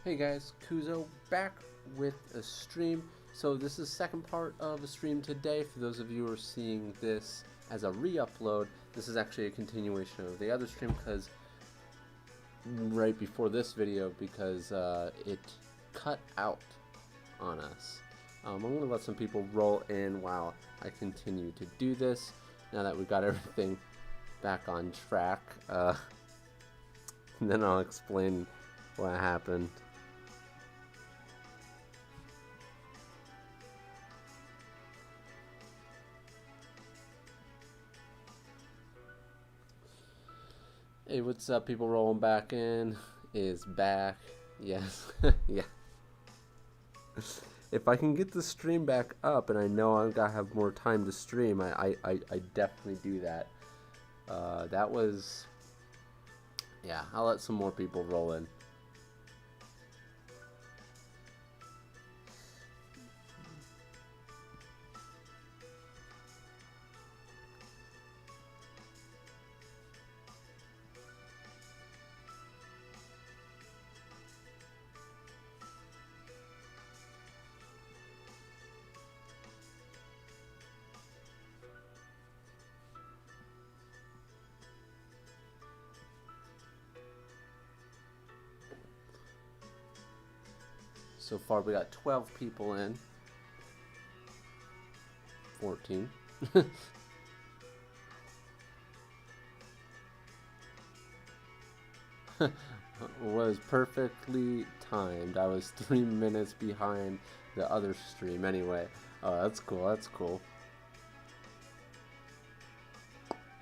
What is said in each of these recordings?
Hey guys, Kuzo back with a stream. So this is the second part of a stream today. For those of you who are seeing this as a re-upload, this is actually a continuation of the other stream because right before this video because it cut out on us. I'm going to let some people roll in while I continue to do this now that we've got everything back on track. And then I'll explain what happened. Hey, what's up, people rolling back in? Is back. Yes. Yeah. If I can get the stream back up and I know I'm gonna have more time to stream, I definitely do that. That was... Yeah, I'll let some more people roll in. So far we got 12 people in. 14. Was perfectly timed. I was 3 minutes behind the other stream anyway. Oh, that's cool, that's cool.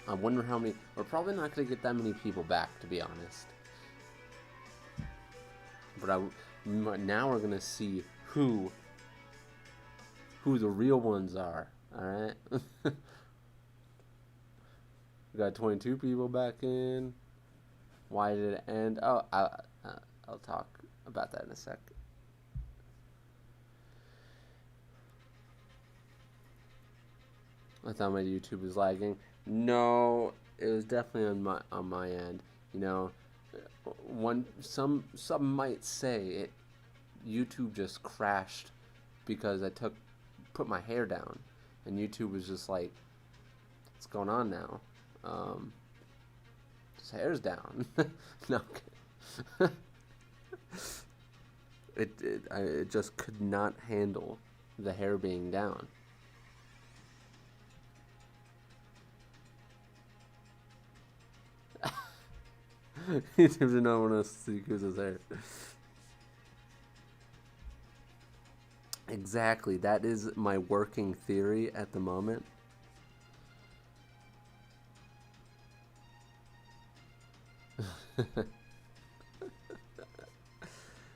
I wonder how many... We're probably not going to get that many people back, to be honest. But now we're going to see who the real ones are. Alright? We got 22 people back in. Why did it end? Oh, I'll talk about that in a sec. I thought my YouTube was lagging. No, it was definitely on my end. You know, some might say it. YouTube just crashed because I put my hair down, and YouTube was just like, "What's going on now?" His hair's down. No, it just could not handle the hair being down. YouTube did not want us to see Kuzo's hair. Exactly, that is my working theory at the moment.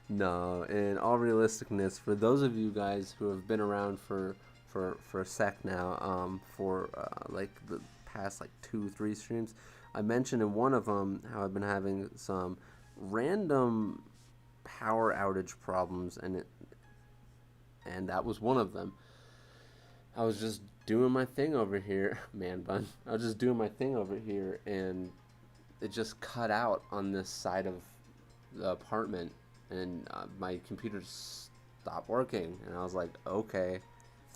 No, in all realisticness, for those of you guys who have been around for a sec now, for like the past like 2-3 streams, I mentioned in one of them how I've been having some random power outage problems, and that was one of them. I was just doing my thing over here, man bun. I was just doing my thing over here, and it just cut out on this side of the apartment, and my computer just stopped working, and I was like, okay,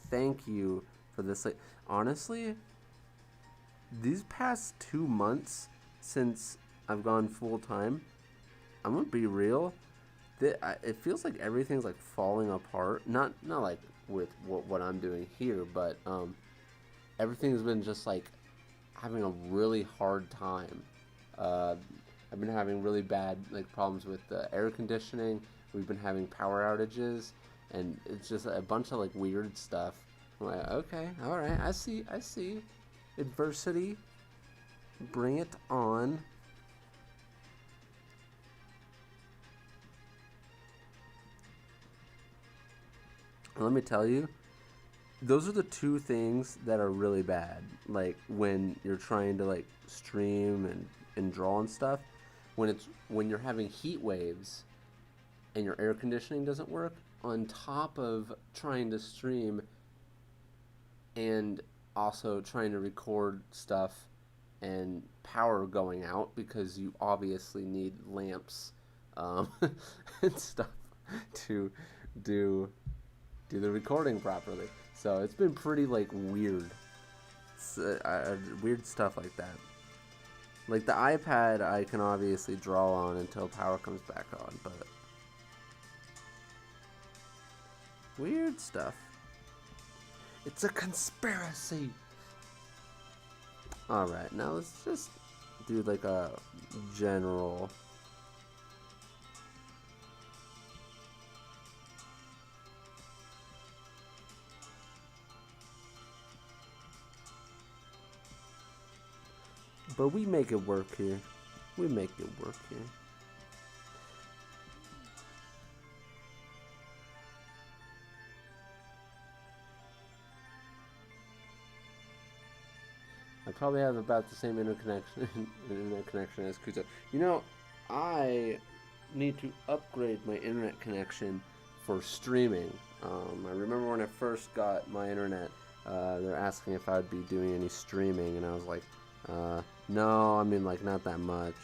thank you for this. Like, honestly, these past 2 months since I've gone full time, I'm gonna be real, it feels like everything's like falling apart. Not like with what I'm doing here, but everything's been just like having a really hard time. I've been having really bad like problems with the air conditioning. We've been having power outages, and it's just a bunch of like weird stuff. I'm like, okay, all right, I see. Adversity, bring it on. And let me tell you, those are the two things that are really bad. Like when you're trying to like stream and draw and stuff, when you're having heat waves and your air conditioning doesn't work, on top of trying to stream and also trying to record stuff and power going out because you obviously need lamps and stuff to do the recording properly. So it's been pretty like weird, weird stuff like that. Like the iPad, I can obviously draw on until power comes back on, but weird stuff. It's a conspiracy. All right, now let's just do like a general. But we make it work here. We make it work here. I probably have about the same internet connection as Kuzo. You know, I need to upgrade my internet connection for streaming. I remember when I first got my internet, they're asking if I would be doing any streaming, and I was like, no, I mean, like, not that much.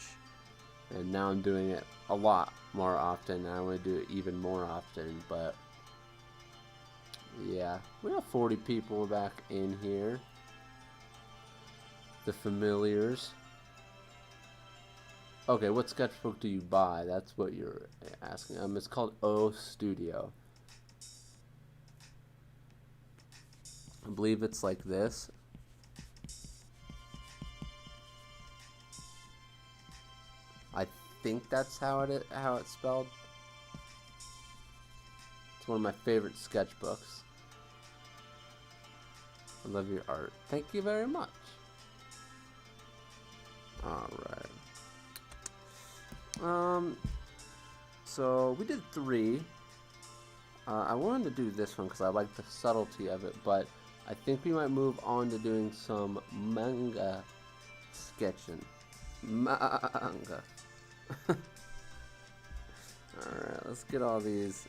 And now I'm doing it a lot more often, and I want to do it even more often, but yeah. We have 40 people back in here. The familiars. Okay, what sketchbook do you buy? That's what you're asking. It's called O Studio. I believe it's like this. I think that's how it's spelled. It's one of my favorite sketchbooks. I love your art. Thank you very much. Alright. So we did 3. I wanted to do this one because I like the subtlety of it, but I think we might move on to doing some manga sketching. Manga. Alright, let's get all these.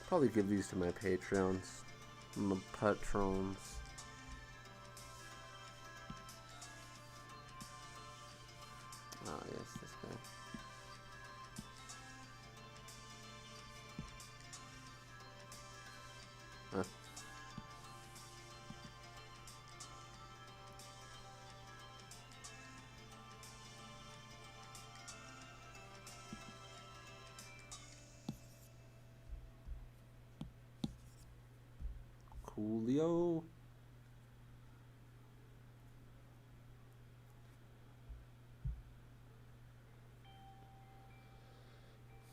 Probably give these to my Patreons, my patrons. Oh yes, this guy. Huh. Coolio.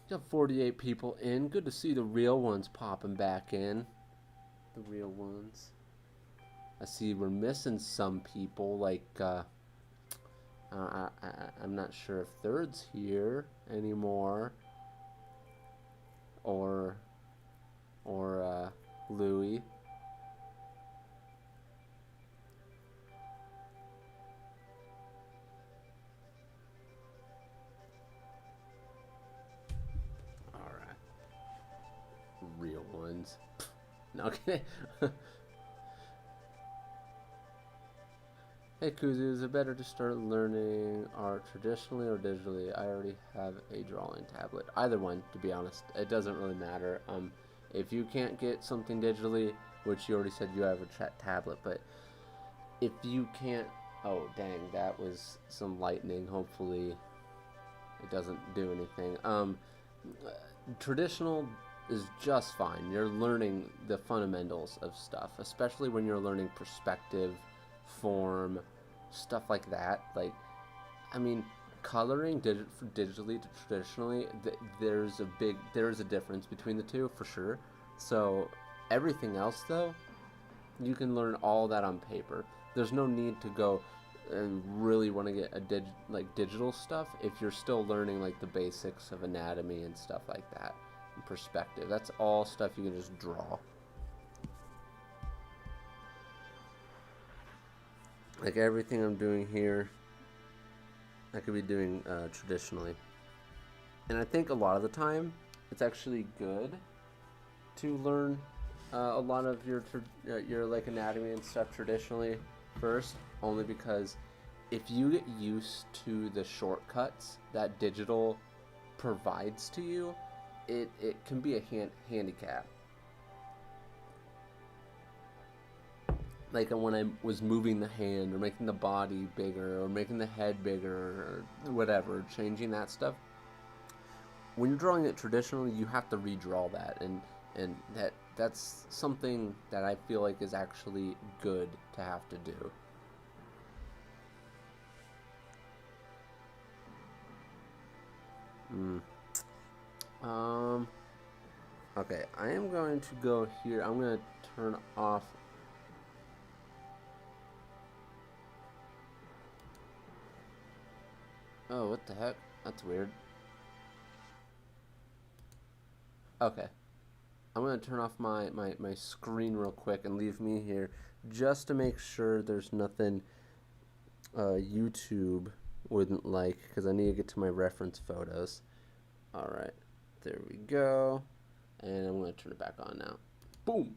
Got 48 people in. Good to see the real ones popping back in. The real ones. I see we're missing some people. Like, I'm not sure if Third's here anymore. Or Louie. Real ones. No, okay. Hey Kuzu, is it better to start learning art traditionally or digitally? I already have a drawing tablet. Either one, to be honest. It doesn't really matter. If you can't get something digitally, which you already said you have a tablet, but if you can't... Oh, dang, that was some lightning. Hopefully it doesn't do anything. Traditional is just fine. You're learning the fundamentals of stuff, especially when you're learning perspective, form, stuff like that. Like, I mean, coloring digitally to traditionally, there is a difference between the two for sure. So everything else though, you can learn all that on paper. There's no need to go and really want to get digital stuff if you're still learning like the basics of anatomy and stuff like that. Perspective. That's all stuff you can just draw. Like everything I'm doing here, I could be doing traditionally. And I think a lot of the time, it's actually good to learn a lot of your like anatomy and stuff traditionally first, only because if you get used to the shortcuts that digital provides to you, it can be a handicap. Like when I was moving the hand or making the body bigger or making the head bigger or whatever, changing that stuff. When you're drawing it traditionally, you have to redraw that, and that's something that I feel like is actually good to have to do. Okay, I am going to go here. I'm going to turn off. Oh, what the heck? That's weird. Okay. I'm going to turn off my screen real quick and leave me here just to make sure there's nothing YouTube wouldn't like, because I need to get to my reference photos. Alright, there we go. And I'm going to turn it back on now. Boom!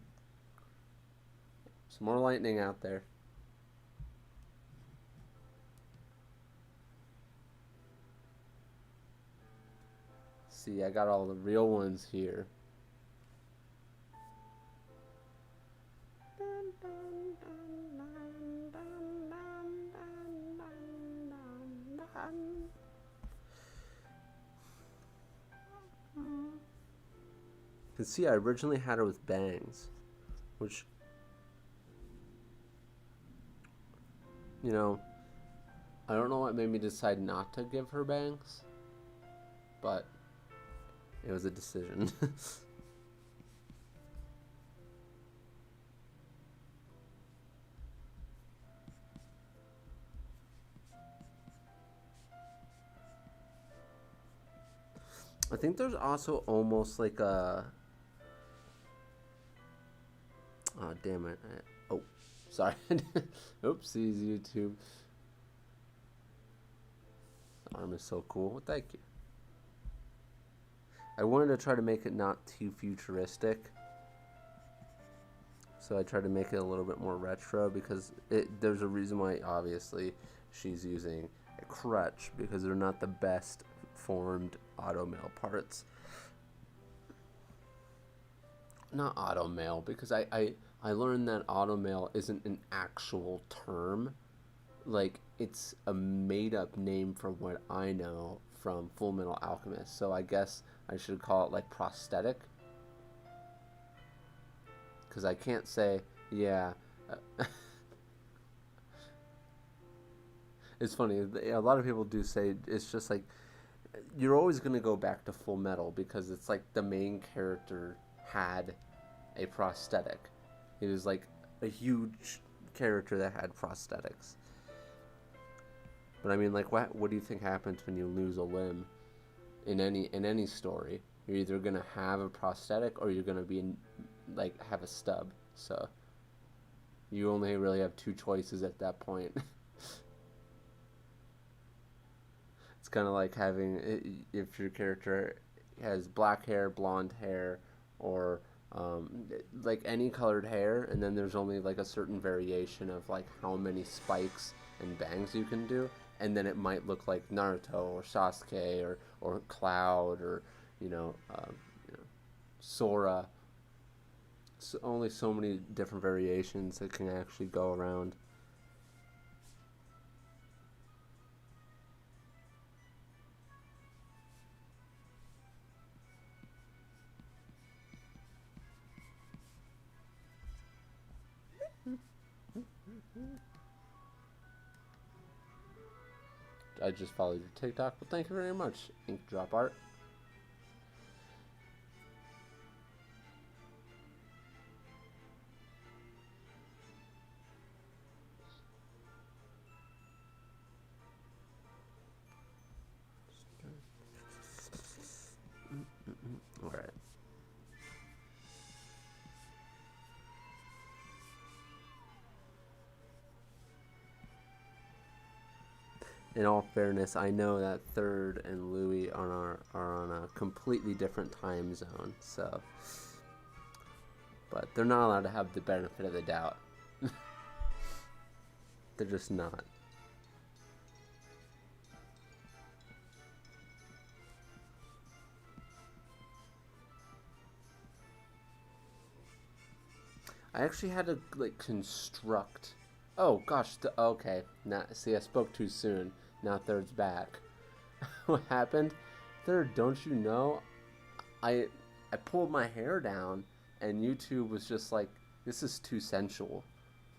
Some more lightning out there. See, I got all the real ones here. You can see I originally had her with bangs, which, you know, I don't know what made me decide not to give her bangs, but it was a decision. I think there's also almost like a... Oh, damn it. Oh, sorry. Oopsies, YouTube. The arm is so cool. Well, thank you. I wanted to try to make it not too futuristic. So I tried to make it a little bit more retro, because there's a reason why, obviously, she's using a crutch, because they're not the best formed automail parts. Not automail, because I learned that automail isn't an actual term. Like, it's a made-up name from what I know from Full Metal Alchemist. So I guess I should call it, like, prosthetic. Because I can't say, yeah. It's funny. A lot of people do say it's just like, you're always going to go back to Full Metal, because it's like the main character had a prosthetic. He was like a huge character that had prosthetics. But I mean, like, what do you think happens when you lose a limb in any story? You're either gonna have a prosthetic or you're gonna be like have a stub. So you only really have two choices at that point. It's kind of like having, if your character has black hair, blonde hair, or like any colored hair, and then there's only like a certain variation of like how many spikes and bangs you can do, and then it might look like Naruto or Sasuke or Cloud or Sora. So only so many different variations that can actually go around. I just followed your TikTok, but thank you very much, Ink Drop Art. All right. In all fairness, I know that Third and Louis are on a completely different time zone, so, but they're not allowed to have the benefit of the doubt. They're just not. I actually had to like construct. Oh gosh, okay. Now, see, I spoke too soon. Now Third's back. What happened? Third, don't you know? I I pulled my hair down, and YouTube was just like, "This is too sensual.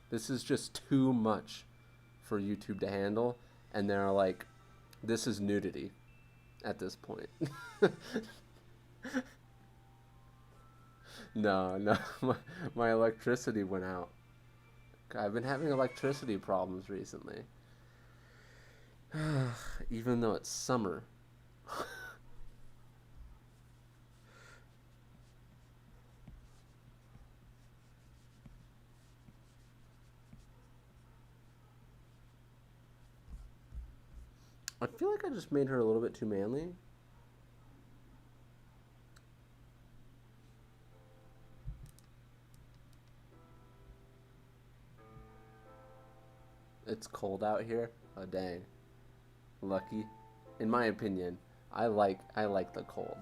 This is just too much for YouTube to handle." And they're like, "This is nudity at this point." No, no, my electricity went out. I've been having electricity problems recently. Even though it's summer. I feel like I just made her a little bit too manly. It's cold out here. Oh dang. Lucky. In my opinion, I like the cold.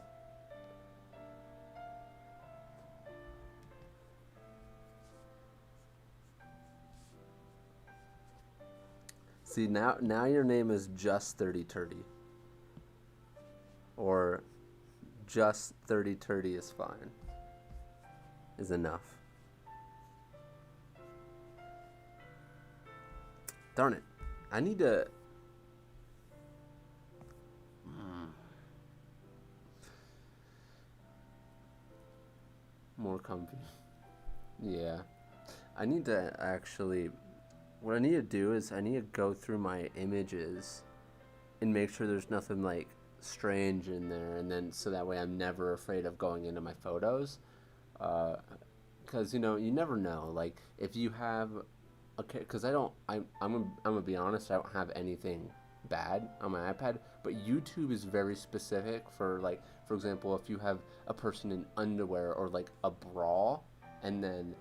See, now your name is just 3030, or just 3030 is fine. Is enough. Darn it. I need to more comfy. Yeah. I need to actually what I need to do is I need to go through my images and make sure there's nothing like strange in there, and then so that way I'm never afraid of going into my photos. Because you never know. Like if you have, okay, because I'm gonna be honest. I don't have anything bad on my iPad, but YouTube is very specific for like, for example, if you have a person in underwear or like a bra, and then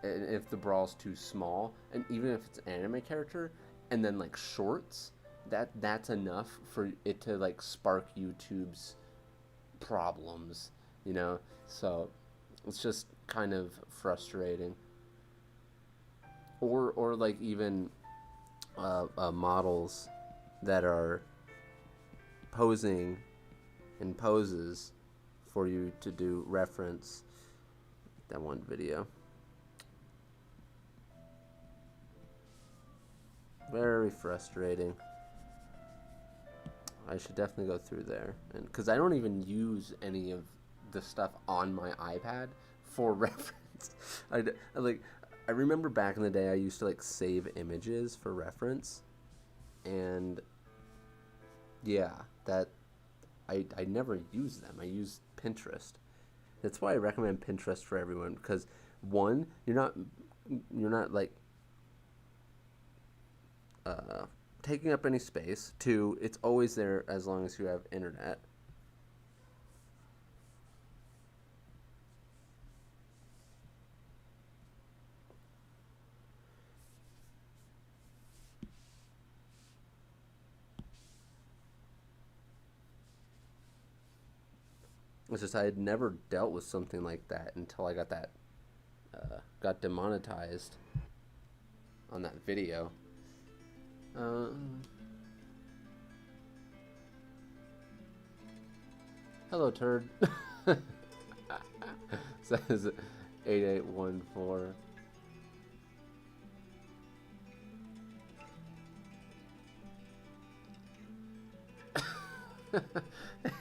if the brawl's too small, and even if it's an anime character, and then like shorts, that's enough for it to like spark YouTube's problems, you know. So it's just kind of frustrating. Or like even models that are posing in poses for you to do reference. That one video. Very frustrating. I should definitely go through there, and because I don't even use any of the stuff on my iPad for reference. I like. I remember back in the day, I used to like save images for reference, and yeah, that I never use them. I use Pinterest. That's why I recommend Pinterest for everyone, because one, you're not like uh, taking up any space. Two, it's always there as long as you have internet. It's just I had never dealt with something like that until I got demonetized on that video. Um, Hello, turd. Says 8814.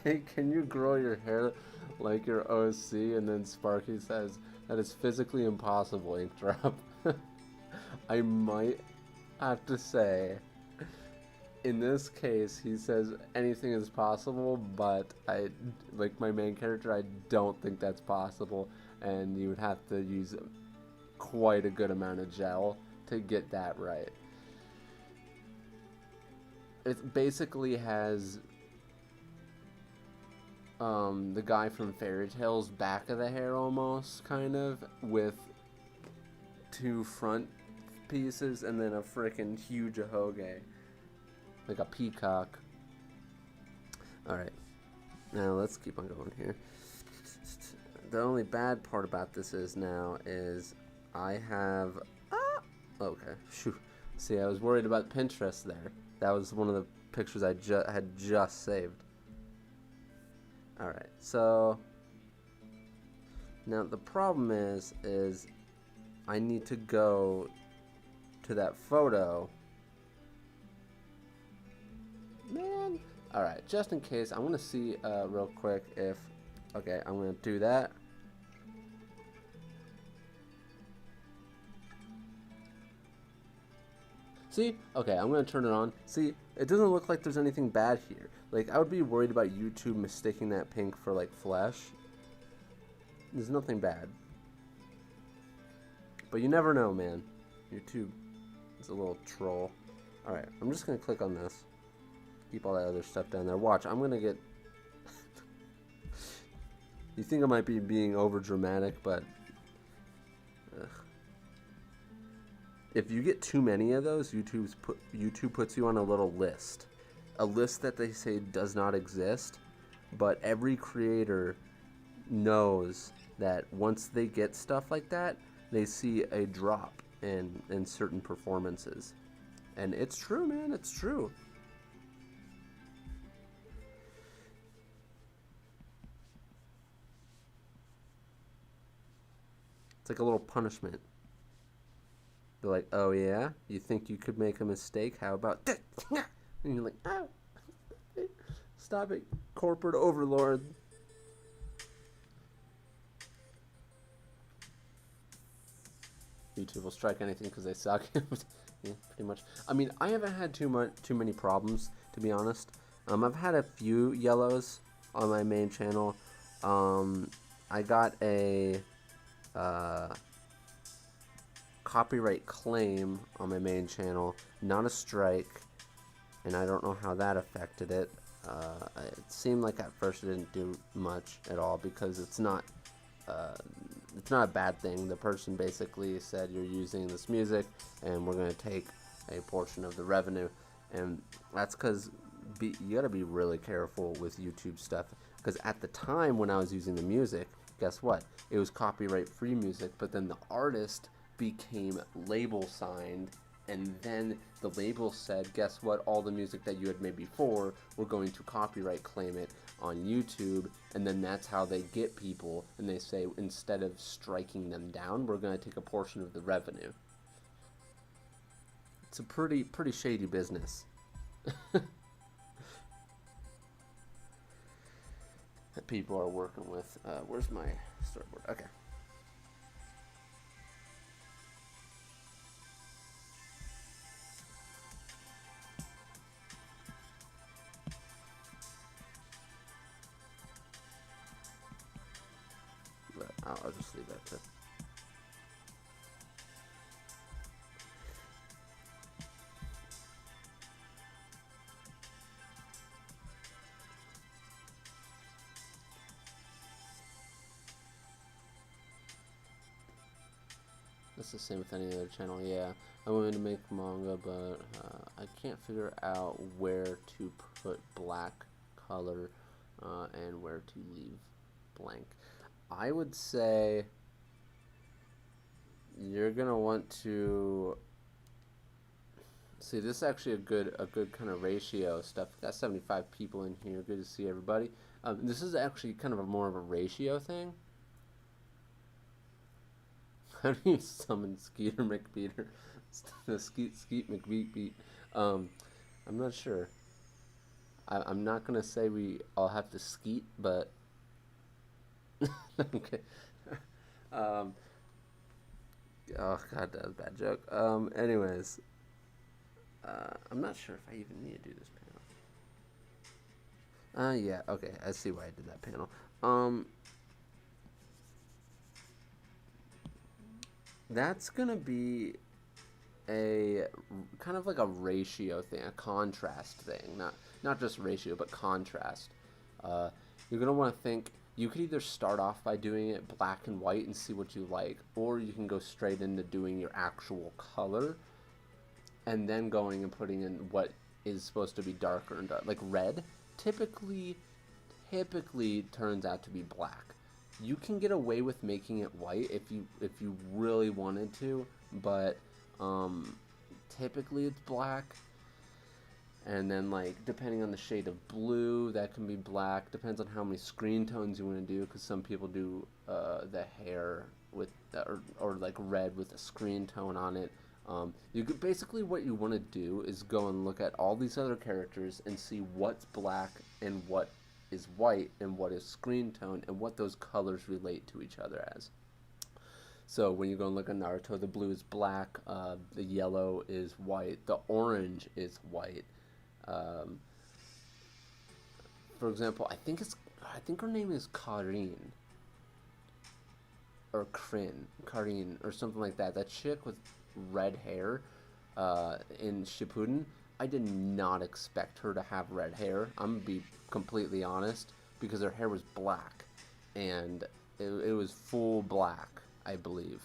Hey, can you grow your hair like your OC? And then Sparky says that is physically impossible, ink drop. I might have to say, in this case, he says anything is possible, but like my main character, I don't think that's possible, and you would have to use quite a good amount of gel to get that right. It basically has the guy from Fairy Tale's back of the hair almost, kind of, with two front pieces and then a freaking huge ahoge. Like a peacock. Alright. Now let's keep on going here. The only bad part about this is now is I have. Okay. Phew. See, I was worried about Pinterest there. That was one of the pictures I had just saved. All right. So now the problem is I need to go to that photo. Man. All right. Just in case, I want to see real quick if. Okay, I'm gonna do that. See? Okay, I'm gonna turn it on. See, it doesn't look like there's anything bad here. Like, I would be worried about YouTube mistaking that pink for, like, flesh. There's nothing bad. But you never know, man. YouTube is a little troll. Alright, I'm just gonna click on this. Keep all that other stuff down there. Watch, I'm gonna get... You think I might be being over dramatic, but... Ugh. If you get too many of those, YouTube puts you on a little list. A list that they say does not exist, but every creator knows that once they get stuff like that, they see a drop in certain performances. And it's true, man, it's true. It's like a little punishment. They're like, oh yeah? You think you could make a mistake? How about that? And you're like, oh, stop it, corporate overlord. YouTube will strike anything because they suck. Yeah, pretty much. I mean, I haven't had too many problems, to be honest. I've had a few yellows on my main channel. I got a copyright claim on my main channel, not a strike, and I don't know how that affected it. It seemed like at first it didn't do much at all because it's not a bad thing. The person basically said, you're using this music and we're going to take a portion of the revenue, and that's because you got to be really careful with YouTube stuff, because at the time when I was using the music, guess what? It was copyright free music, but then the artist became label signed, and then the label said, guess what, all the music that you had made before, we're going to copyright claim it on YouTube, and then that's how they get people, and they say, instead of striking them down, we're going to take a portion of the revenue. It's a pretty shady business. That people are working with. Where's my storyboard? Okay. I'll just leave that too. That's the same with any other channel. Yeah, I wanted to make manga, but I can't figure out where to put black color and where to leave blank. I would say you're gonna want to see, this is actually a good kind of ratio stuff. Got 75 people in here. Good to see everybody. This is actually kind of more of a ratio thing. How do you summon Skeeter McBeater? The Skeet McBeat. I'm not sure. I'm not gonna say we all have to skeet, but okay. Oh god, that was a bad joke. Anyways, I'm not sure if I even need to do this panel. Yeah, okay, I see why I did that panel. That's gonna be a kind of like a ratio thing, a contrast thing, not just ratio, but contrast. You're gonna want to think. You could either start off by doing it black and white and see what you like, or you can go straight into doing your actual color, and then going and putting in what is supposed to be darker and dark. Like red, typically turns out to be black. You can get away with making it white if you really wanted to, but um, typically it's black. And then, like, depending on the shade of blue, that can be black. Depends on how many screen tones you want to do, because some people do the hair with or like red with a screen tone on it. You could basically, what you want to do is go and look at all these other characters and see what's black and what is white and what is screen tone and what those colors relate to each other as. So when you go and look at Naruto, the blue is black, the yellow is white, the orange is white. Um, for example, I think her name is Karin or Karin or something like that. That chick with red hair in Shippuden. I did not expect her to have red hair. I'm gonna be completely honest, because her hair was black, and it was full black, I believe,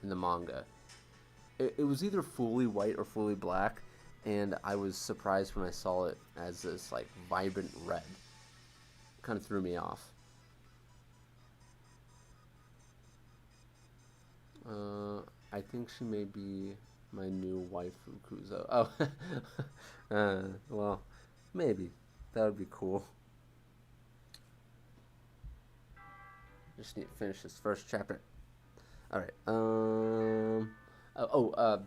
in the manga. It was either fully white or fully black, and I was surprised when I saw it as this like vibrant red. Kind of threw me off. I think she may be my new waifu Kuzo. Oh, well, maybe that would be cool. Just need to finish this first chapter. All right.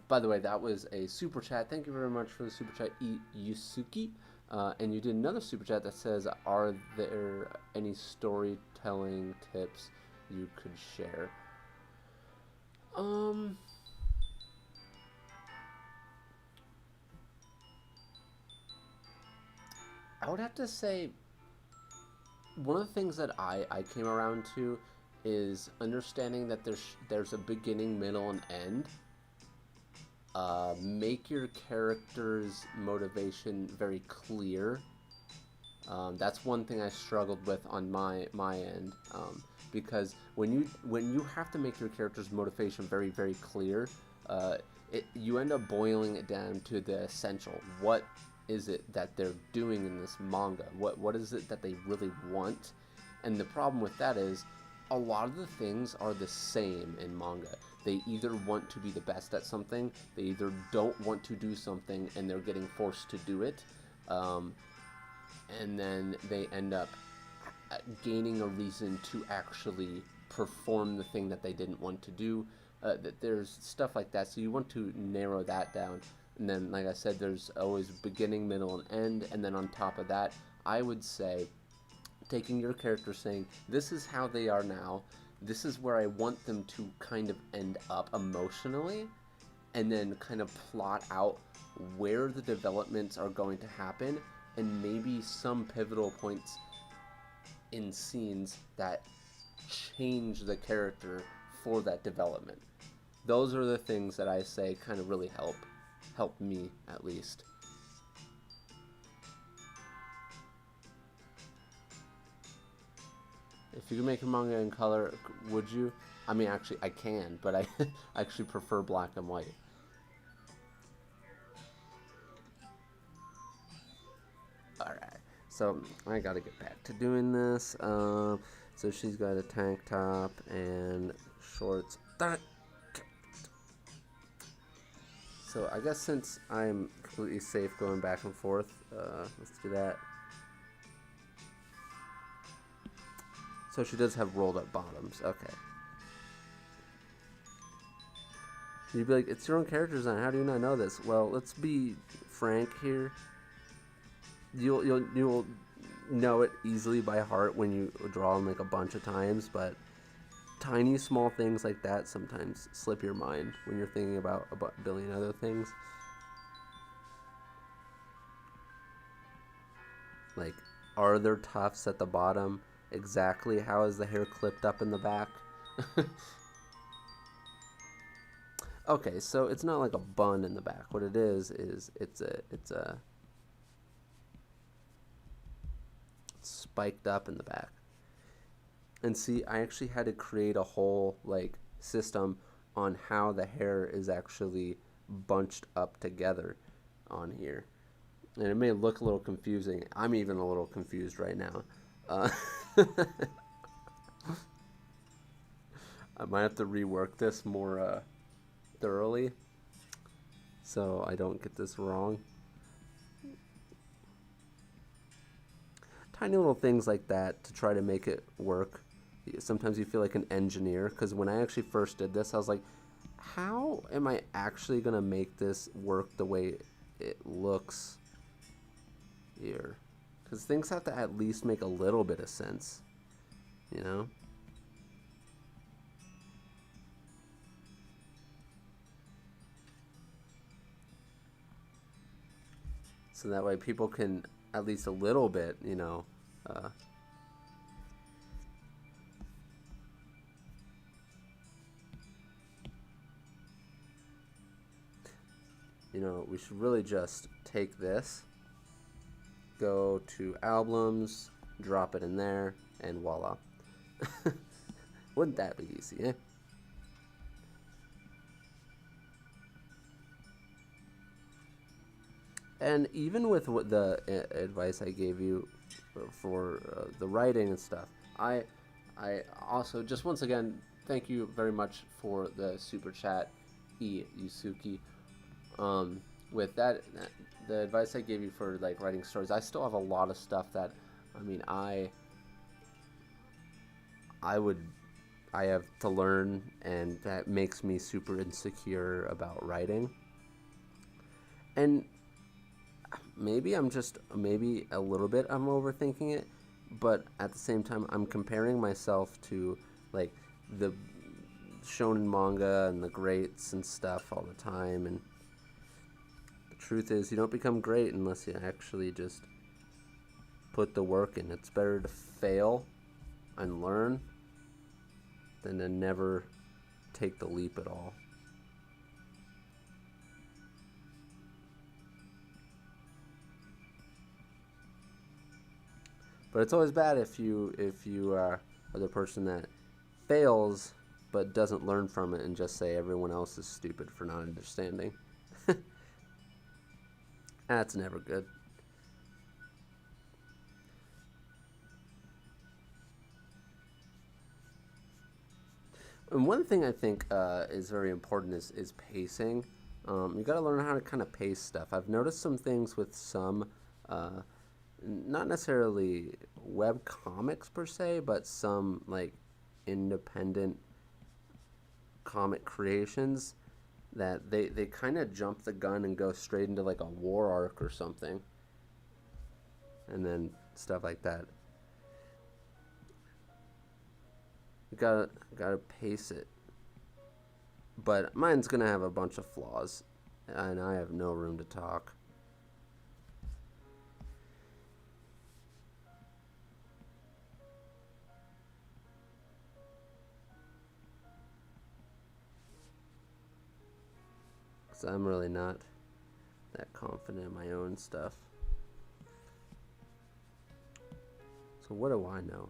By the way, that was a super chat. Thank you very much for the super chat, Yusuki. And you did another super chat that says, "Are there any storytelling tips you could share?" I would have to say one of the things that I came around to is understanding that there's a beginning, middle, and end. Make your character's motivation very clear. That's one thing I struggled with on my end, because when you have to make your character's motivation very very clear, you end up boiling it down to the essential. What is it that they're doing in this manga? What is it that they really want? And the problem with that is a lot of the things are the same in manga. They either want to be the best at something, they either don't want to do something and they're getting forced to do it, and then they end up gaining a reason to actually perform the thing that they didn't want to do. There's stuff like that, so you want to narrow that down. And then, like I said, there's always beginning, middle, and end. And then on top of that, I would say taking your character, saying, this is how they are now, this is where I want them to kind of end up emotionally, and then kind of plot out where the developments are going to happen, and maybe some pivotal points in scenes that change the character for that development. Those are the things that I say kind of really help me, at least. If you could make a manga in color, would you? I mean, actually, I can, but I actually prefer black and white. Alright, so I gotta get back to doing this. So she's got a tank top and shorts. So I guess since I'm completely safe going back and forth, let's do that. So she does have rolled up bottoms. Okay. You'd be like, it's your own character design. How do you not know this? Well, let's be frank here. You'll know it easily by heart when you draw them like a bunch of times, but tiny small things like that sometimes slip your mind when you're thinking about a billion other things. Like, are there tufts at the bottom? Exactly how is the hair clipped up in the back? Okay, so it's not like a bun in the back. What it is it's a spiked up in the back. And see, I actually had to create a whole like system on how the hair is actually bunched up together on here. And it may look a little confusing. I'm even a little confused right now. I might have to rework this more thoroughly so I don't get this wrong. Tiny little things like that to try to make it work. Sometimes you feel like an engineer, because when I actually first did this, I was like, how am I actually going to make this work the way it looks here? Because things have to at least make a little bit of sense, you know? So that way people can at least a little bit, we should really just take this, go to albums, drop it in there, and voila. Wouldn't that be easy, eh? And even with what the advice I gave you for the writing and stuff, I also, just once again, thank you very much for the super chat, Yusuki. With that, the advice I gave you for like writing stories, I still have a lot of stuff that, I have to learn, and that makes me super insecure about writing. And maybe maybe a little bit I'm overthinking it, but at the same time I'm comparing myself to like the shonen manga and the greats and stuff all the time, and the truth is you don't become great unless you actually just put the work in. It's better to fail and learn than to never take the leap at all. But it's always bad if you are the person that fails but doesn't learn from it and just say everyone else is stupid for not understanding. That's never good. And one thing I think is very important is pacing. You got to learn how to kind of pace stuff. I've noticed some things with some, not necessarily web comics per se, but some like independent comic creations that they kind of jump the gun and go straight into like a war arc or something, and then stuff like that. You gotta pace it. But mine's gonna have a bunch of flaws, and I have no room to talk. Because I'm really not that confident in my own stuff. So what do I know?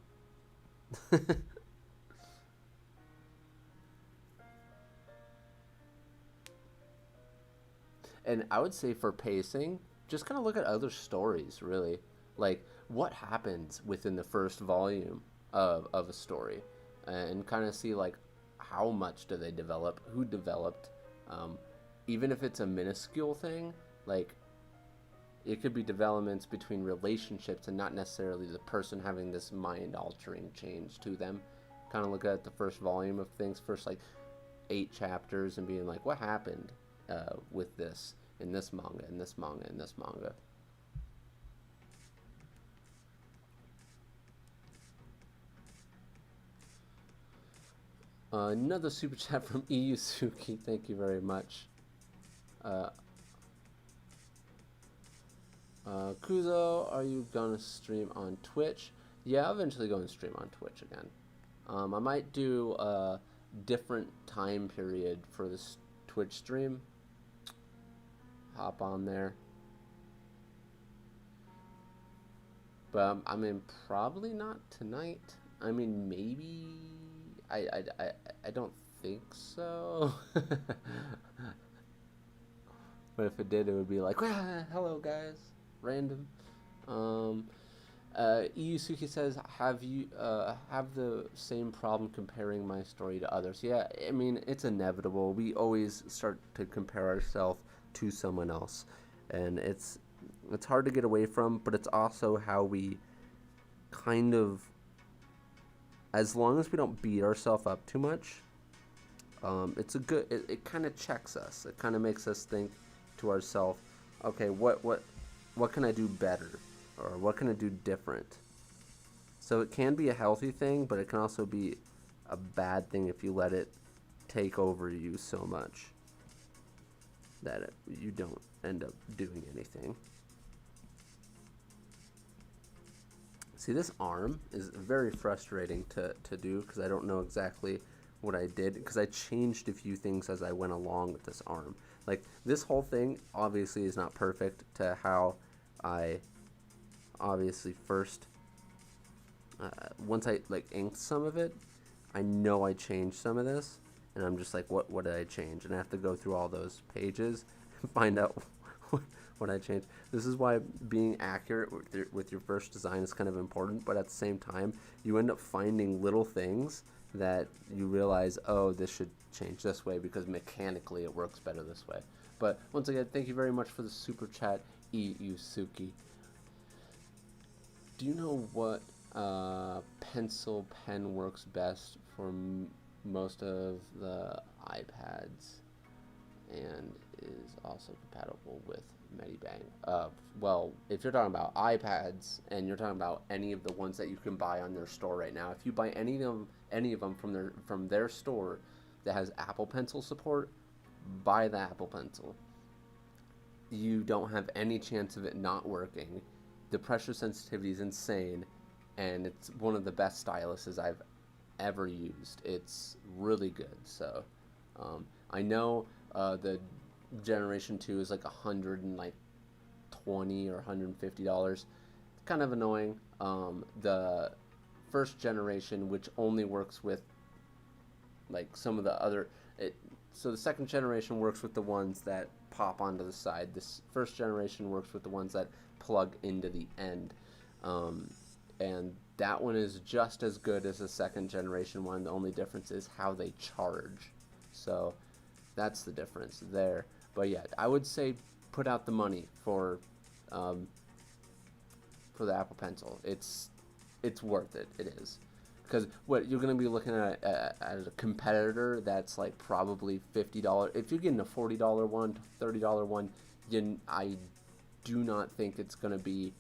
And I would say for pacing, just kind of look at other stories, really. Like, what happens within the first volume of a story? And kind of see, like, how much do they develop? Who developed? Um, Even if it's a minuscule thing, like, it could be developments between relationships and not necessarily the person having this mind-altering change to them. Kind of look at the first volume of things, first, like, 8 chapters, and being like, what happened with this in this manga, in this manga, in this manga. Another super chat from Iyusuki. Thank you very much. Uh, Kuzo, are you gonna stream on Twitch? Yeah, I'll eventually go and stream on Twitch again. I might do a different time period for this Twitch stream. Hop on there. But probably not tonight. Maybe. I don't think so. But if it did, it would be like, hello guys, random. Iyusuke says, have the same problem comparing my story to others? Yeah, I mean it's inevitable. We always start to compare ourselves to someone else, and it's hard to get away from. But it's also how we kind of, as long as we don't beat ourselves up too much, it's a good. It kind of checks us. It kind of makes us think to ourselves, okay, what can I do better, or what can I do different? So it can be a healthy thing, but it can also be a bad thing if you let it take over you so much that you don't end up doing anything. See, this arm is very frustrating to do because I don't know exactly what I did because I changed a few things as I went along with this arm. Like, this whole thing obviously is not perfect to how I obviously first, once I like inked some of it, I know I changed some of this, and I'm just like, what did I change? And I have to go through all those pages and find out what I changed. This is why being accurate with your first design is kind of important, but at the same time, you end up finding little things that you realize, oh, this should change this way because mechanically it works better this way. But once again, thank you very much for the super chat, Iyusuke. Do you know what pencil pen works best for most of the iPads and is also compatible with Medibang? Well, if you're talking about iPads and you're talking about any of the ones that you can buy on their store right now, if you buy any of them from their store that has Apple Pencil support, buy the Apple Pencil. You don't have any chance of it not working. The pressure sensitivity is insane, and it's one of the best styluses I've ever used. It's really good. So I know the Generation 2 is like $120 or $150. Kind of annoying. The first generation, which only works with like some of the other, so the second generation works with the ones that pop onto the side. This first generation works with the ones that plug into the end, and that one is just as good as the second generation one. The only difference is how they charge. So that's the difference there. But yeah, I would say put out the money for the Apple Pencil. It's worth it. It is. Because what you're going to be looking at as a competitor that's like probably $50. If you're getting a $40 one, $30 one, I do not think it's going to be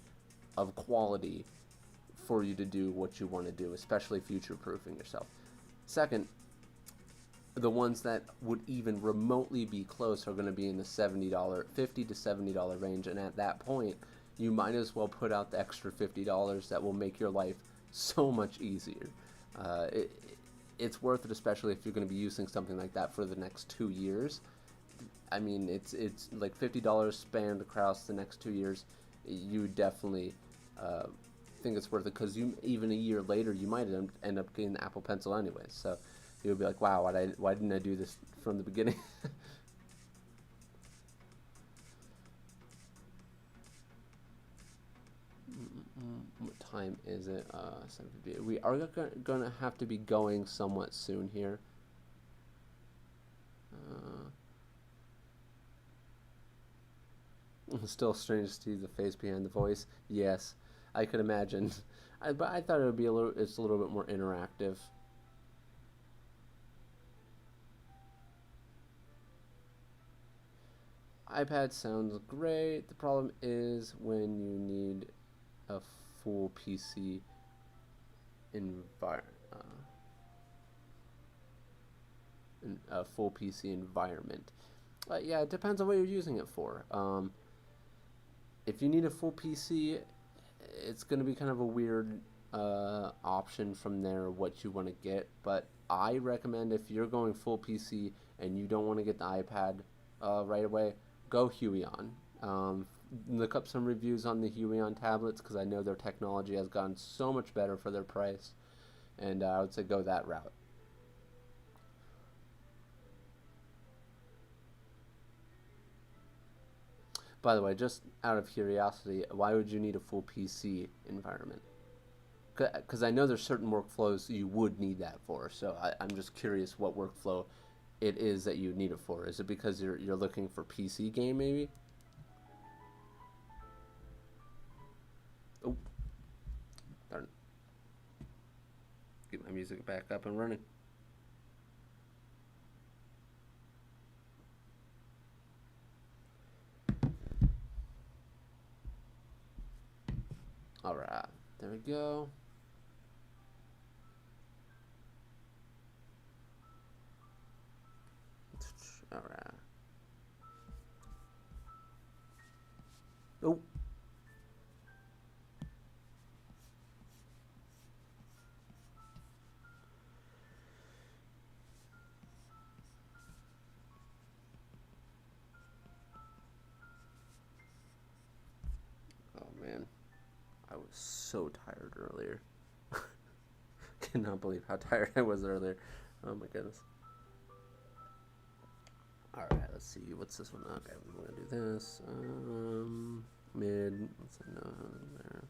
of quality for you to do what you want to do, especially future-proofing yourself. Second, the ones that would even remotely be close are going to be in the $50 to $70 range, and at that point, you might as well put out the extra $50 that will make your life so much easier. It's worth it, especially if you're going to be using something like that for the next 2 years. I mean, it's like $50 spanned across the next 2 years. You definitely think it's worth it because even a year later, you might end up getting the Apple Pencil anyway. So you'll be like, wow, why didn't I do this from the beginning? What time is it? 7:50. We are gonna have to be going somewhat soon here. Still strange to see the face behind the voice. Yes, I could imagine. But I thought it would be it's a little bit more interactive. iPad sounds great. The problem is when you need a full PC environment. Yeah, it depends on what you're using it for. If you need a full PC, it's going to be kind of a weird option from there what you want to get. But I recommend if you're going full PC and you don't want to get the iPad right away, go Huion. Look up some reviews on the Huion tablets because I know their technology has gotten so much better for their price, and I would say go that route. By the way, just out of curiosity, why would you need a full PC environment? Because I know there's certain workflows you would need that for. So I'm just curious what workflow it is that you need it for. Is it because you're looking for PC game maybe? Oh, darn. Get my music back up and running. All right, there we go. All right. Oh. Oh man, I was so tired earlier. Cannot believe how tired I was earlier. Oh my goodness. All right, let's see. What's this one? Okay, we're gonna do this. Mid. Let's say no there.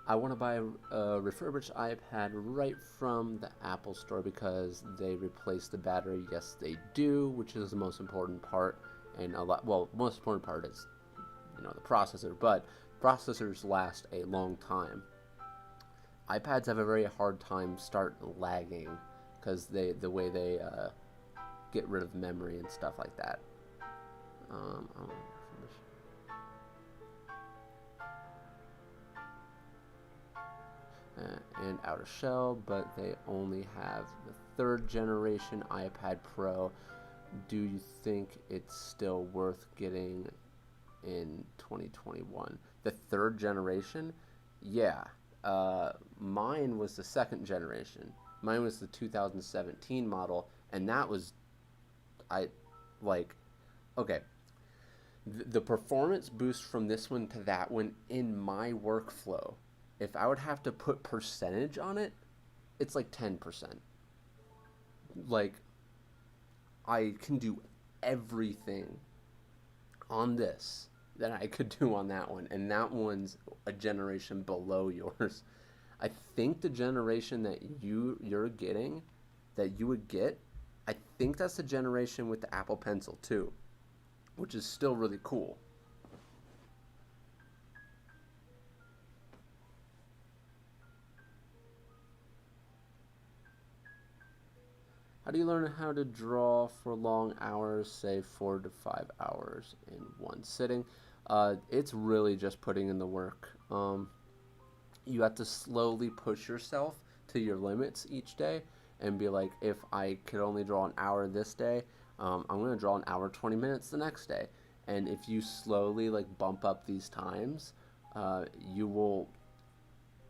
I want to buy a refurbished iPad right from the Apple Store because they replace the battery. Yes, they do, which is the most important part. And a lot. Well, most important part is, the processor. But processors last a long time. iPads have a very hard time start lagging because the way they get rid of memory and stuff like that. I and outer shell, but they only have the third generation iPad Pro. Do you think it's still worth getting in 2021? The third generation? Yeah. Mine was the second generation. Mine was the 2017 model, and that was, I like, okay. The performance boost from this one to that one in my workflow, if I would have to put percentage on it, it's like 10%. Like, I can do everything on this that I could do on that one, and that one's a generation below yours. I think the generation that you're getting, that you would get, I think that's the generation with the Apple Pencil too, which is still really cool. How do you learn how to draw for long hours, say 4 to 5 hours in one sitting? It's really just putting in the work. You have to slowly push yourself to your limits each day and be like, if I could only draw an hour this day, I'm going to draw an hour 20 minutes the next day. And if you slowly like bump up these times, you will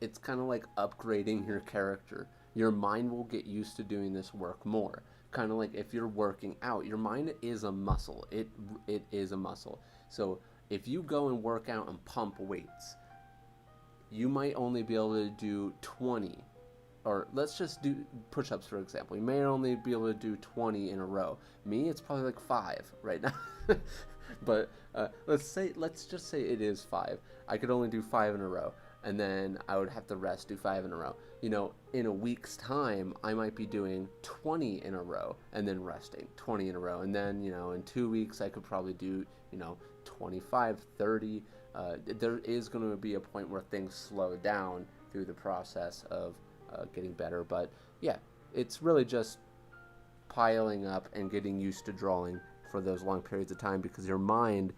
it's kind of like upgrading your character. Your mind will get used to doing this work more. Kind of like if you're working out, your mind is a muscle. It is a muscle. So if you go and work out and pump weights, you might only be able to do 20, or let's just do push-ups for example. You may only be able to do 20 in a row. Me, it's probably like 5 right now. But let's just say it is 5. I could only do 5 in a row, and then I would have to rest, do 5 in a row. In a week's time, I might be doing 20 in a row and then resting 20 in a row, and then in 2 weeks I could probably do 25, 30. There is going to be a point where things slow down through the process of getting better, but yeah, it's really just piling up and getting used to drawing for those long periods of time, because your mind,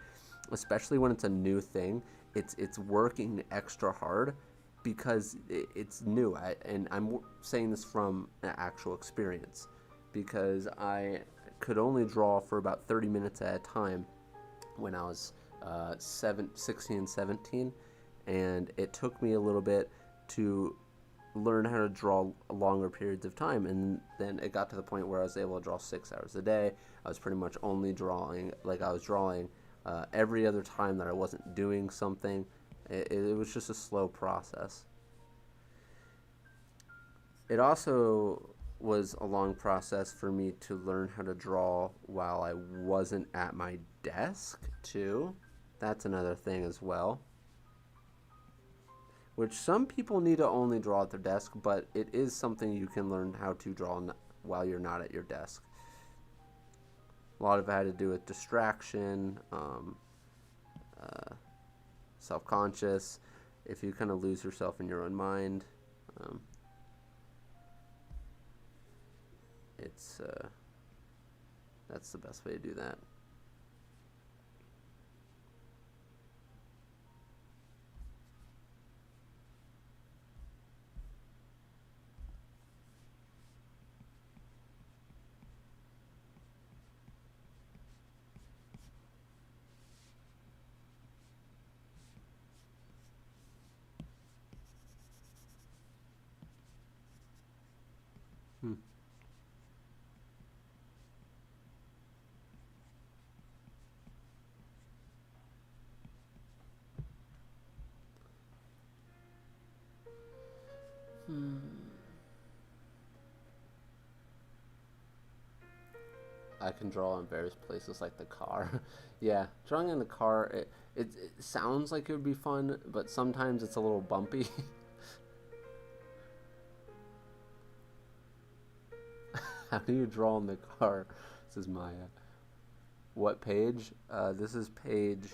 especially when it's a new thing, it's working extra hard because it's new. And I'm saying this from an actual experience, because I could only draw for about 30 minutes at a time when I was 16 and 17, and it took me a little bit to learn how to draw longer periods of time, and then it got to the point where I was able to draw 6 hours a day. I was pretty much only drawing, like I was drawing every other time that I wasn't doing something. It was just a slow process. It also was a long process for me to learn how to draw while I wasn't at my desk too. That's another thing as well, which some people need to only draw at their desk, but it is something you can learn how to draw while you're not at your desk. A lot of it had to do with distraction, self-conscious, if you kind of lose yourself in your own mind. It's that's the best way to do that. Hmm. Hmm. I can draw in various places, like the car. Yeah, drawing in the car, it sounds like it would be fun, but sometimes it's a little bumpy. How do you draw in the car? This is Maya. What page? This is page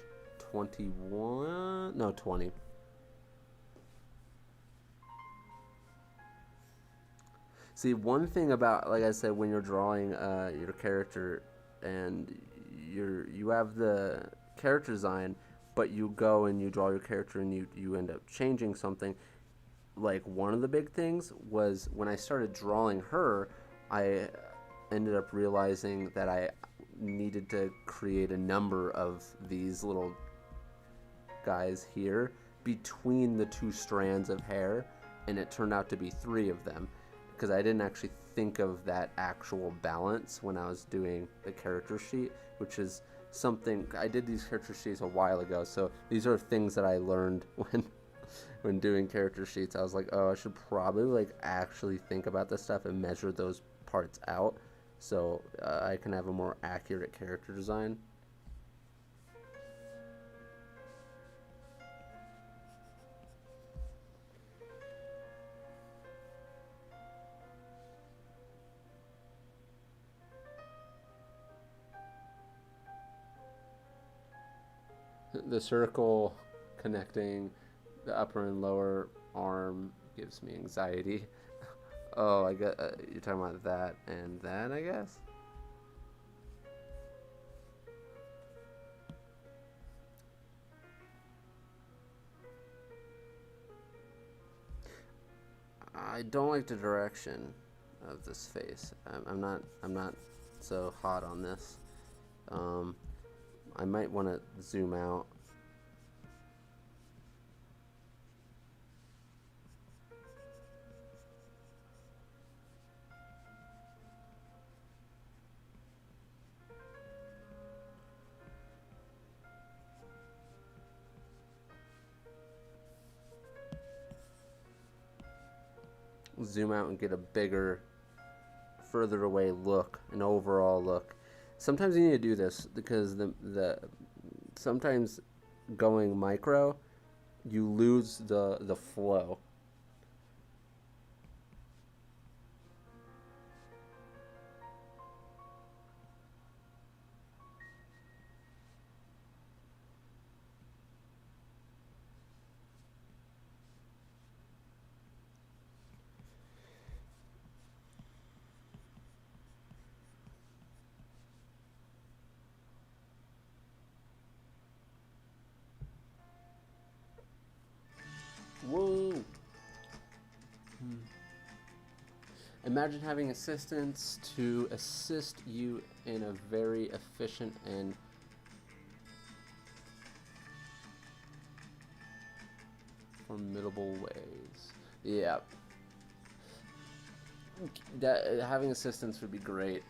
21. No, 20. See, one thing about, like I said, when you're drawing your character and you have the character design, but you go and you draw your character and you end up changing something. Like, one of the big things was when I started drawing her, I ended up realizing that I needed to create a number of these little guys here between the two strands of hair, and it turned out to be three of them because I didn't actually think of that actual balance when I was doing the character sheet, which is something I did these character sheets a while ago. So these are things that I learned when doing character sheets. I was like, oh, I should probably like actually think about this stuff and measure those parts out so I can have a more accurate character design. The circle connecting the upper and lower arm gives me anxiety. Oh, I get you're talking about that and that, I guess. I don't like the direction of this face. I'm not so hot on this. Um, I might want to zoom out. Zoom out and get a bigger, further away look, an overall look. Sometimes you need to do this because the sometimes going micro, you lose the flow. Whoa! Imagine having assistants to assist you in a very efficient and formidable ways. Yeah. that having assistance would be great.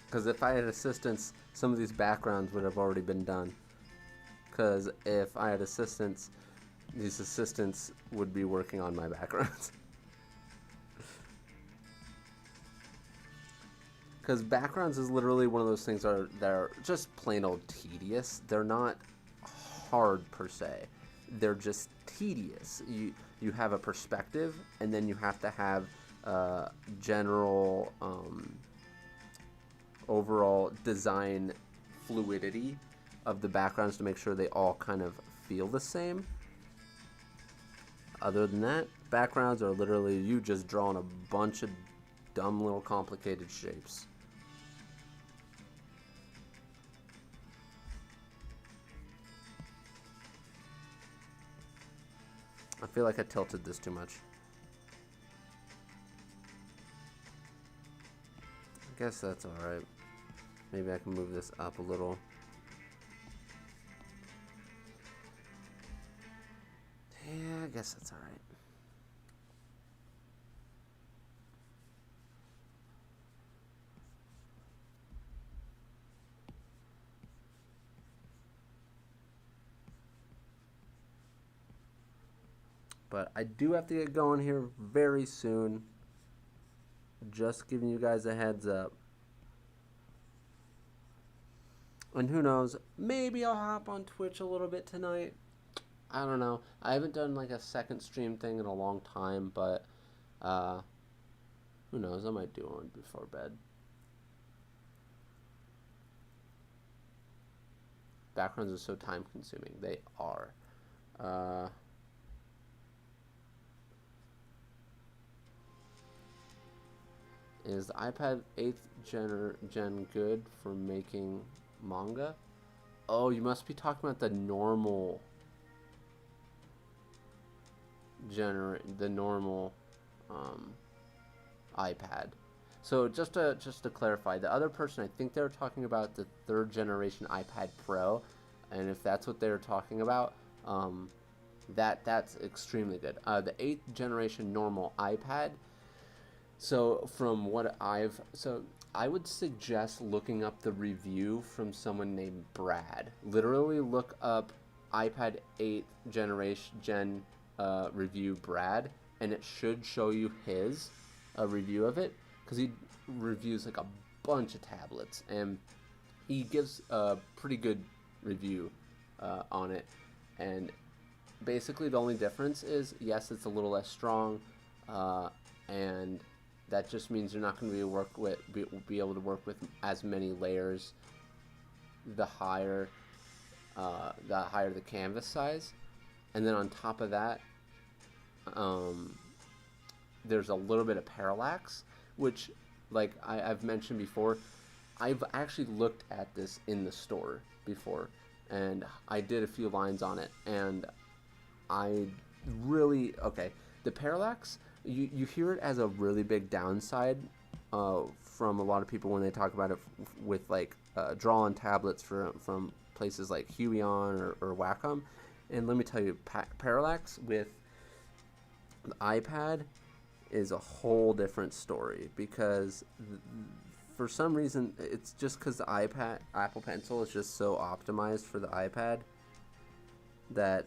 Because if I had assistance, some of these backgrounds would have already been done. Because if I had assistants, these assistants would be working on my backgrounds. Because backgrounds is literally one of those things that are just plain old tedious. They're not hard per se. They're just tedious. You have a perspective, and then you have to have general overall design fluidity of the backgrounds to make sure they all kind of feel the same. Other than that, backgrounds are literally you just drawing a bunch of dumb little complicated shapes. I feel like I tilted this too much. I guess that's alright. Maybe I can move this up a little. Yeah, I guess that's alright. But I do have to get going here very soon. Just giving you guys a heads up. And who knows, maybe I'll hop on Twitch a little bit tonight. I don't know. I haven't done like a second stream thing in a long time, but who knows, I might do one before bed. Backgrounds are so time consuming. They are. Is the iPad 8th gen good for making manga? Oh, you must be talking about the normal iPad. So just to clarify, the other person, I think they were talking about the 3rd generation iPad Pro, and if that's what they were talking about, that's extremely good. The 8th generation normal iPad. So from what I would suggest looking up the review from someone named Brad. Literally look up iPad 8th gen review Brad, and it should show you his review of it, because he reviews like a bunch of tablets, and he gives a pretty good review on it. And basically the only difference is, yes, it's a little less strong, and that just means you're not going to be able to work with as many layers the higher the canvas size. And then on top of that, there's a little bit of parallax, which, like I've mentioned before, I've actually looked at this in the store before, and I did a few lines on it, and I really, the parallax, you hear it as a really big downside from a lot of people when they talk about it with like draw-on tablets from places like Huion or Wacom. And let me tell you, parallax with the iPad is a whole different story, because for some reason, it's just because the Apple Pencil is just so optimized for the iPad that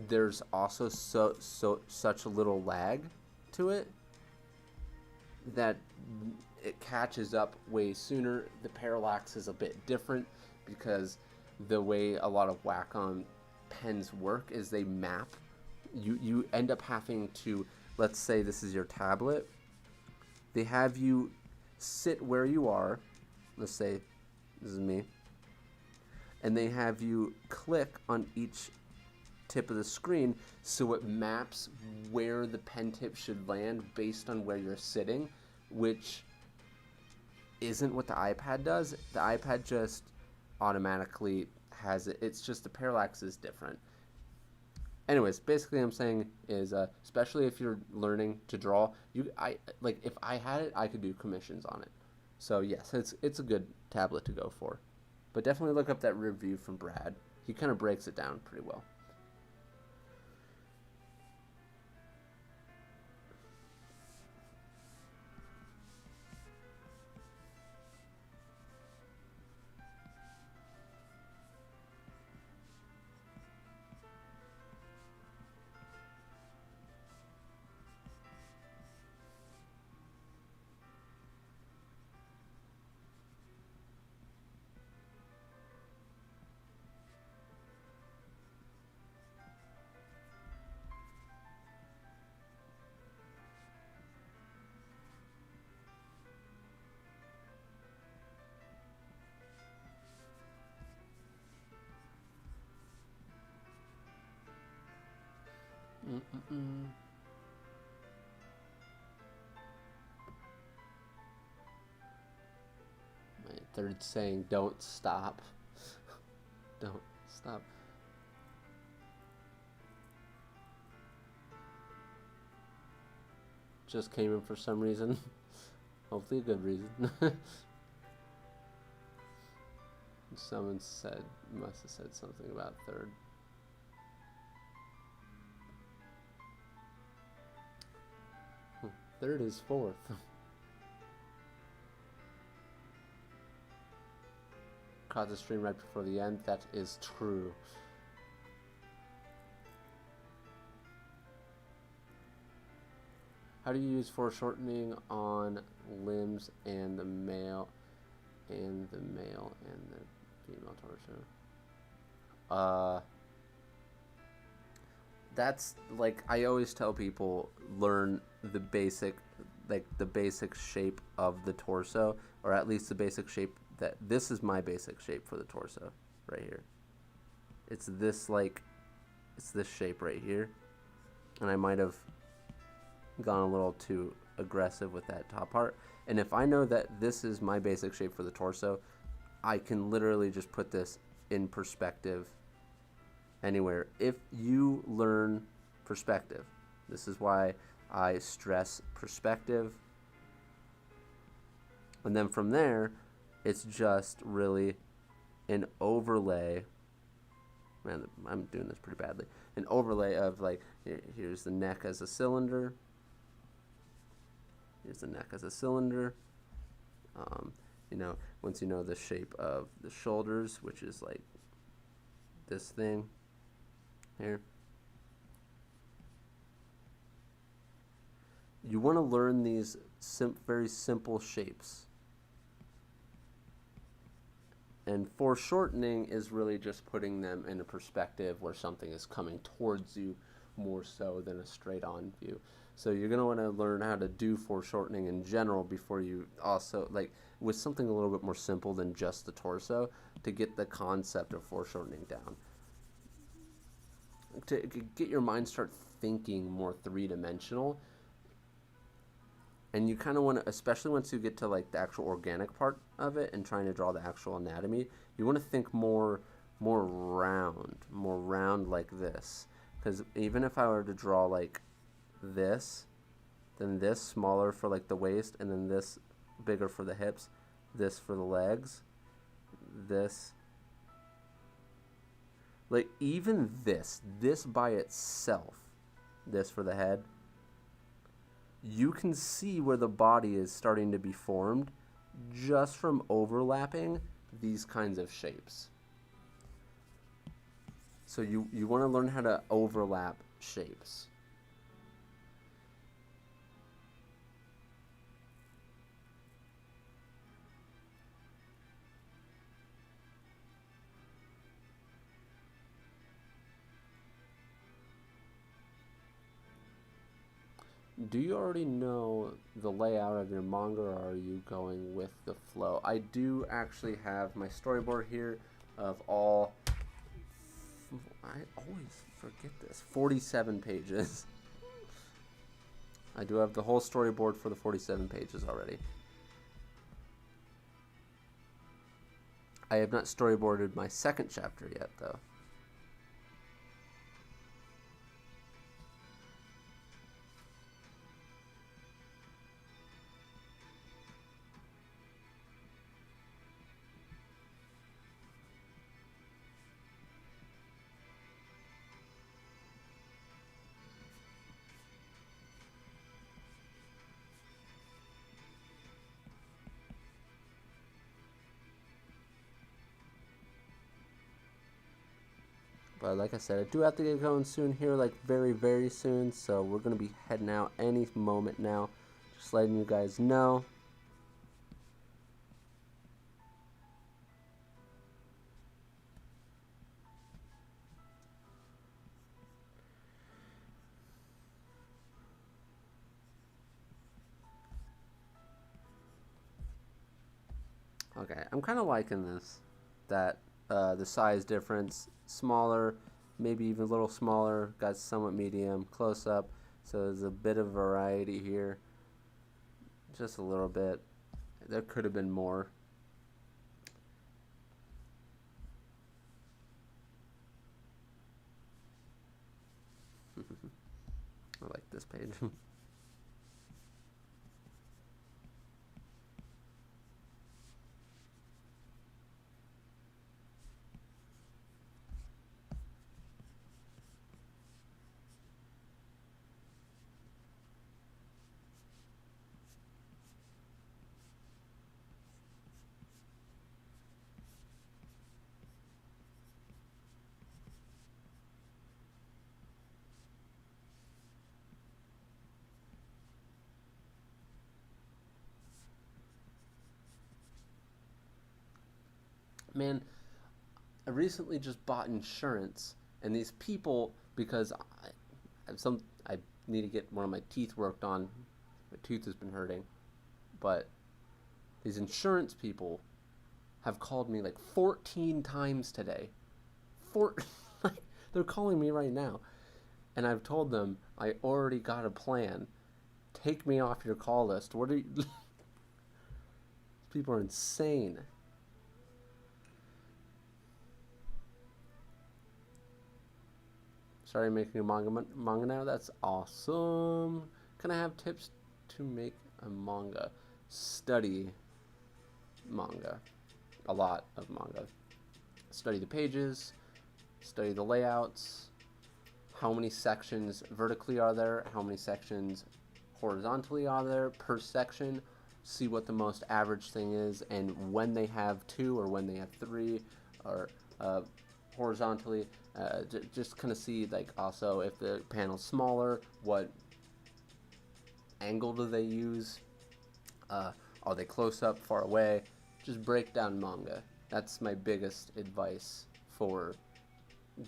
there's also such a little lag to it that it catches up way sooner. The parallax is a bit different because the way a lot of Wacom pens work is they map. You end up having to, let's say this is your tablet, they have you sit where you are, let's say this is me, and they have you click on each tip of the screen so it maps where the pen tip should land based on where you're sitting, which isn't what the iPad does. The iPad just automatically has it. It's just the parallax is different. Anyways, basically I'm saying is especially if you're learning to draw, if I had it, I could do commissions on it. So yes, it's a good tablet to go for. But definitely look up that review from Brad. He kind of breaks it down pretty well. Mm-mm-mm. My third saying, don't stop. Don't stop. Just came in for some reason. Hopefully a good reason. Someone said, must have said something about third. Third is fourth. Caught the stream right before the end. That is true. How do you use foreshortening on limbs and the male and the female torso? That's like, I always tell people, learn the basic shape of the torso, or at least the basic shape that this is my basic shape for the torso right here. It's this shape right here, and I might have gone a little too aggressive with that top part. And if I know that this is my basic shape for the torso, I can literally just put this in perspective anywhere. If you learn perspective, this is why I stress perspective, and then from there it's just really an overlay. Man, I'm doing this pretty badly. An overlay of, like, here's the neck as a cylinder. Here's the neck as a cylinder. You know, once you know the shape of the shoulders, which is like this thing here, you want to learn these very simple shapes. And foreshortening is really just putting them in a perspective where something is coming towards you more so than a straight on view. So you're going to want to learn how to do foreshortening in general before you also, like, with something a little bit more simple than just the torso, to get the concept of foreshortening down. To get your mind start thinking more three-dimensional. And you kind of want to, especially once you get to like the actual organic part of it and trying to draw the actual anatomy, you want to think more round like this. Because even if I were to draw like this, then this smaller for like the waist, and then this bigger for the hips, this for the legs, this, like even this by itself, this for the head, you can see where the body is starting to be formed just from overlapping these kinds of shapes. So you want to learn how to overlap shapes. Do you already know the layout of your manga, or are you going with the flow? I do actually have my storyboard here of all, I always forget this, 47 pages. I do have the whole storyboard for the 47 pages already. I have not storyboarded my second chapter yet, though. But like I said, I do have to get going soon here, like very, very soon. So we're going to be heading out any moment now. Just letting you guys know. Okay, I'm kind of liking this. That the size difference, smaller, maybe even a little smaller, got somewhat medium, close up. So there's a bit of variety here, just a little bit. There could have been more. I like this page. Man, I recently just bought insurance, and these people, because I need to get one of my teeth worked on. My tooth has been hurting, but these insurance people have called me like 14 times today. Like, they're calling me right now, and I've told them I already got a plan. Take me off your call list. What are you? These people are insane. Started making a manga now. That's awesome. Can I have tips to make a manga? Study manga. A lot of manga. Study the pages. Study the layouts. How many sections vertically are there? How many sections horizontally are there per section? See what the most average thing is, and when they have 2 or when they have 3, or horizontally, just kind of see, like, also if the panel's smaller, what angle do they use? Are they close up, far away? Just break down manga. That's my biggest advice for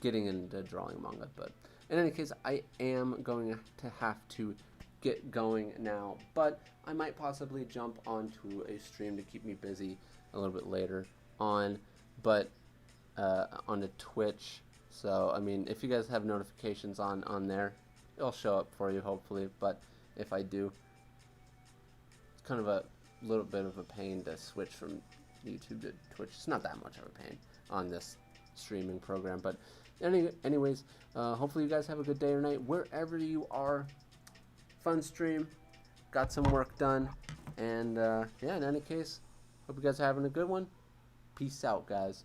getting into drawing manga. But in any case, I am going to have to get going now, but I might possibly jump onto a stream to keep me busy a little bit later on, but on the Twitch. So, I mean, if you guys have notifications on there, it'll show up for you, hopefully. But if I do, it's kind of a little bit of a pain to switch from YouTube to Twitch. It's not that much of a pain on this streaming program. But anyways, hopefully you guys have a good day or night, wherever you are. Fun stream. Got some work done. And, yeah, in any case, hope you guys are having a good one. Peace out, guys.